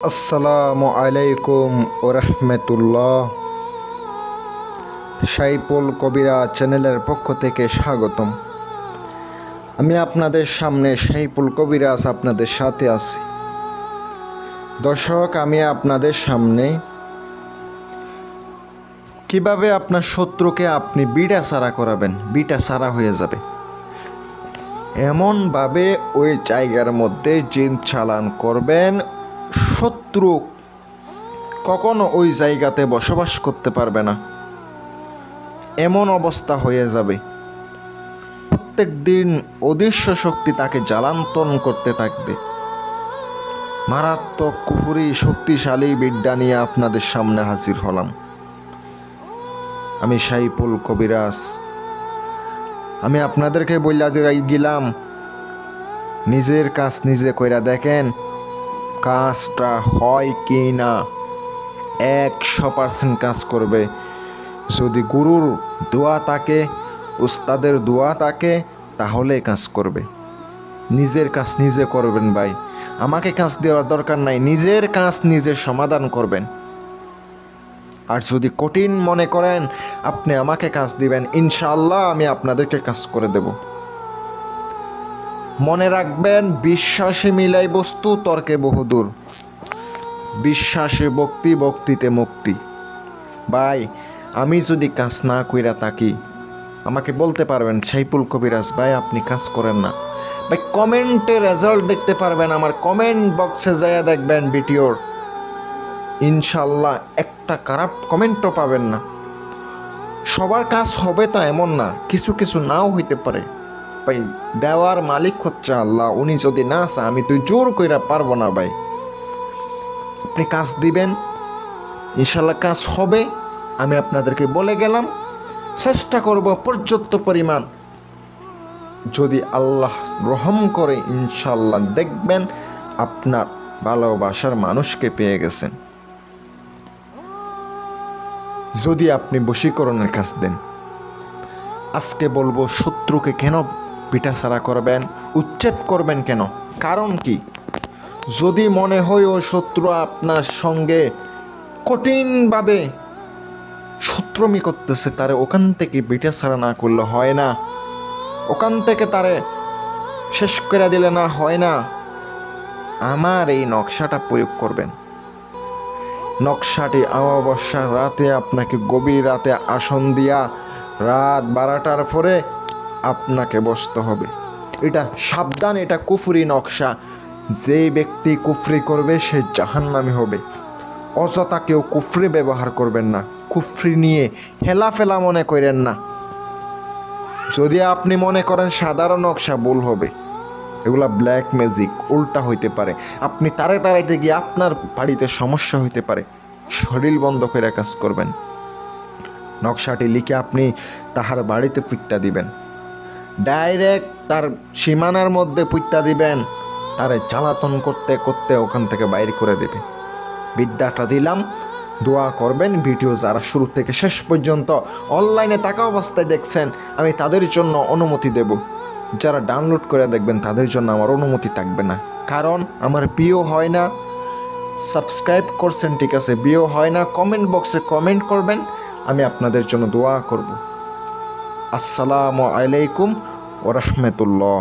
আসসালামু আলাইকুম ওরহমতুল্লাহ। সাইফুল কবিরা চ্যানেলের পক্ষ থেকে স্বাগতম। আমি আপনাদের সামনে সাইফুল কবিরাজ আপনাদের সাথে আছি। দর্শক, আমি আপনাদের সামনে কিভাবে আপনার শত্রুকে আপনি বিটা ছাড়া করাবেন, বিটা ছাড়া হয়ে যাবে এমনভাবে ওই জায়গার মধ্যে জিন চালান করবেন, শত্রু কখনো ওই জায়গাতে বসবাস করতে পারবে না, এমন অবস্থা হয়ে যাবে। প্রত্যেক দিন অদৃশ্য শক্তি তাকে জ্বালান্তন করতে থাকবে। মারাত্মক কুফরি শক্তিশালী বিদ্যা নিয়ে আপনাদের সামনে হাজির হলাম। আমি সাইফুল কবিরাজ। আমি আপনাদেরকে বইলা গেলাম, নিজের কাজ নিজে কইরা দেখেন কাজটা হয় কি না। 100% কাজ করবে। যদি গুরুর দোয়া থাকে, উস্তাদের দোয়া থাকে, তাহলে কাজ করবে। নিজের কাজ নিজে করবেন ভাই, আমাকে কাজ দেওয়ার দরকার নাই। নিজের কাজ নিজে সমাধান করবেন। আর যদি কঠিন মনে করেন আপনি আমাকে কাজ দিবেন, ইনশাআল্লাহ আমি আপনাদেরকে কাজ করে দেব। মনে রাখবেন, বিশ্বাসে মিলাই বস্তু, তর্কে বহুদূর। বিশ্বাসে ভক্তি, ভক্তিতে মুক্তি। ভাই, আমি যদি কাজ না কইরা থাকি, আমাকে বলতে পারবেন সাইফুল কবিরাজ ভাই আপনি কাজ করেন না। ভাই, কমেন্টে রেজাল্ট দেখতে পারবেন, আমার কমেন্ট বক্সে যাইয়া দেখবেন ভিডিওর, ইনশাল্লাহ একটা খারাপ কমেন্টও পাবেন না। সবার কাজ হবে তা এমন না, কিছু কিছু নাও হইতে পারে। ভাই, দেওয়ার মালিক হচ্ছে আল্লাহ, উনি যদি না চান আমি তুই জোর কইরা পারবো না। ভাই, আপনি কাজ দিবেন, ইনশাল্লাহ কাজ হবে। আমি আপনাদেরকে বলে গেলাম, চেষ্টা করব পর্যাপ্ত পরিমাণ। যদি আল্লাহ রহম করে, ইনশাল্লাহ দেখবেন আপনার ভালোবাসার মানুষকে পেয়ে গেছেন। যদি আপনি বশীকরণের কাজ দেন, আজকে বলবো শত্রুকে কেন পিটাছাড়া করবেন, উচ্ছেদ করবেন কেন, কারণ কি? যদি মনে হয় ও শত্রু আপনার সঙ্গে কঠিনভাবে শত্রুমি করতেছে, তারে ওখান থেকে পিটাছাড়া না করলে হয় না, ওখান থেকে তারে শেষ করে দিলে না হয় না। আমার এই নকশাটা প্রয়োগ করবেন। নকশাটি অমাবস্যার রাতে আপনাকে গভীর রাতে আসন দিয়া রাত 12টার পরে আপনাকে বসতে হবে। এটা সাবধান, এটা কুফরি নকশা। যে ব্যক্তি কুফরি করবে সে জাহান্নামী হবে। অযথা কেউ কুফরি ব্যবহার করবেন না, কুফরি নিয়ে হেলাফেলা মনে করেন না। যদি আপনি মনে করেন সাধারণ নকশা, ভুল হবে। এগুলা ব্ল্যাক ম্যাজিক, উল্টা হইতে পারে। আপনি তাড়াইতে গিয়ে আপনার বাড়িতে সমস্যা হইতে পারে। শরীর বন্ধ করে কাজ করবেন। নকশাটি লিখে আপনি তাহার বাড়িতে পুঁতটা দিবেন, ডাইরেক্ট তার সীমানার মধ্যে পুঁতটা দিবেন। তারে জ্বালাতন করতে করতে ওখান থেকে বাইর করে দেবে। বিদ্যাটা দিলাম, দোয়া করবেন। ভিডিও যারা শুরু থেকে শেষ পর্যন্ত অনলাইনে থাকা অবস্থায় দেখছেন, আমি তাদের জন্য অনুমতি দেব। যারা ডাউনলোড করে দেখবেন তাদের জন্য আমার অনুমতি থাকবে না, কারণ আমার বিয়ে হয় না। সাবস্ক্রাইব করছেন ঠিক আছে, বিয়ে হয় না, কমেন্ট বক্সে কমেন্ট করবেন, আমি আপনাদের জন্য দোয়া করব। আসসালামু আলাইকুম ওয়া রাহমাতুল্লাহ।